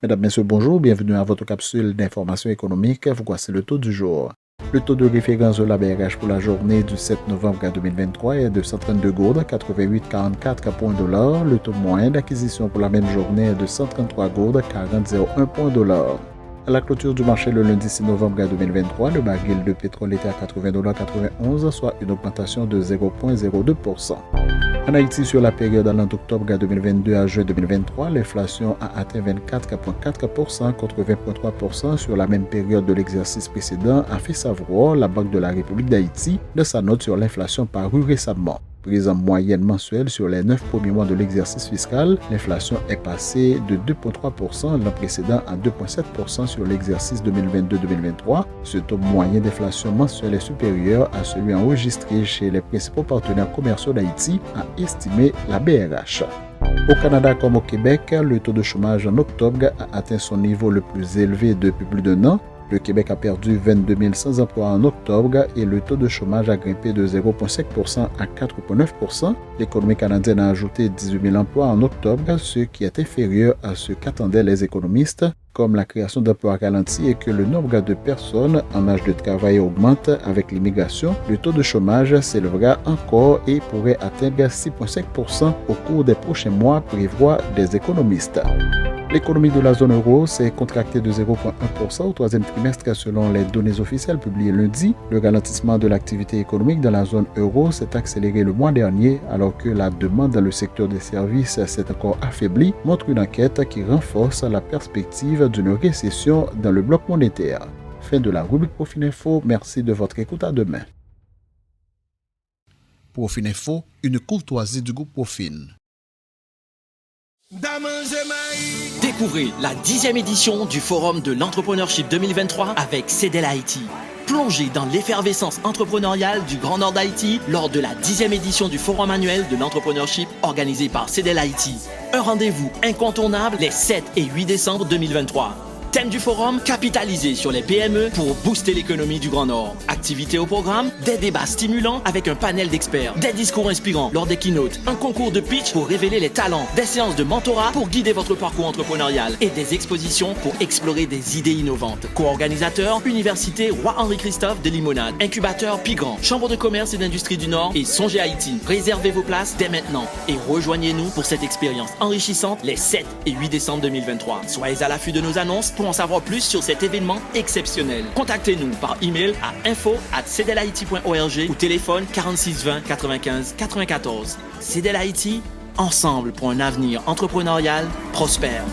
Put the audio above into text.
Mesdames, Messieurs, bonjour, bienvenue à votre capsule d'information économique. Voici le taux du jour. Le taux de référence de la BRH pour la journée du 7 novembre 2023 est de 132 gourdes, 88,44 points $. Le taux moyen d'acquisition pour la même journée est de 133 gourdes, 40,01 points $. À la clôture du marché le lundi 6 novembre 2023, le baril de pétrole était à 80,91 $, soit une augmentation de 0,02%. En Haïti, sur la période allant d'octobre 2022 à juin 2023, l'inflation a atteint 24,4% contre 20,3% sur la même période de l'exercice précédent, a fait savoir la Banque de la République d'Haïti de sa note sur l'inflation parue récemment. Prise en moyenne mensuelle sur les 9 premiers mois de l'exercice fiscal, l'inflation est passée de 2,3% l'an précédent à 2,7% sur l'exercice 2022-2023. Ce taux moyen d'inflation mensuel est supérieur à celui enregistré chez les principaux partenaires commerciaux d'Haïti, a estimé la BRH. Au Canada comme au Québec, le taux de chômage en octobre a atteint son niveau le plus élevé depuis plus d'un an. Le Québec a perdu 22 100 emplois en octobre et le taux de chômage a grimpé de 0,5% à 4,9%. L'économie canadienne a ajouté 18 000 emplois en octobre, ce qui est inférieur à ce qu'attendaient les économistes, comme la création d'emplois ralentit et que le nombre de personnes en âge de travail augmente avec l'immigration. Le taux de chômage s'élèvera encore et pourrait atteindre 6,5% au cours des prochains mois, prévoient des économistes. L'économie de la zone euro s'est contractée de 0,1% au troisième trimestre selon les données officielles publiées lundi. Le ralentissement de l'activité économique dans la zone euro s'est accéléré le mois dernier alors que la demande dans le secteur des services s'est encore affaiblie, montre une enquête qui renforce la perspective d'une récession dans le bloc monétaire. Fin de la rubrique Profil Info, merci de votre écoute, à demain. Profil Info, une courtoisie du groupe Profil. Découvrez la 10e édition du Forum de l'Entrepreneurship 2023 avec CEDEL Haïti. Plongez dans l'effervescence entrepreneuriale du Grand Nord d'Haïti lors de la 10e édition du Forum annuel de l'Entrepreneurship organisé par CEDEL Haïti. Un rendez-vous incontournable les 7 et 8 décembre 2023. Thème du forum, capitaliser sur les PME pour booster l'économie du Grand Nord. Activités au programme, des débats stimulants avec un panel d'experts, des discours inspirants lors des keynotes, un concours de pitch pour révéler les talents, des séances de mentorat pour guider votre parcours entrepreneurial et des expositions pour explorer des idées innovantes. Co-organisateurs, Université Roi-Henri-Christophe de Limonade, Incubateur Pigran, Chambre de commerce et d'industrie du Nord et Songez Haïti. Réservez vos places dès maintenant et rejoignez-nous pour cette expérience enrichissante les 7 et 8 décembre 2023. Soyez à l'affût de nos annonces pour en savoir plus sur cet événement exceptionnel. Contactez-nous par email à info@cedelhaiti.org ou téléphone 46 20 95 94. CEDEL Haïti, ensemble pour un avenir entrepreneurial prospère.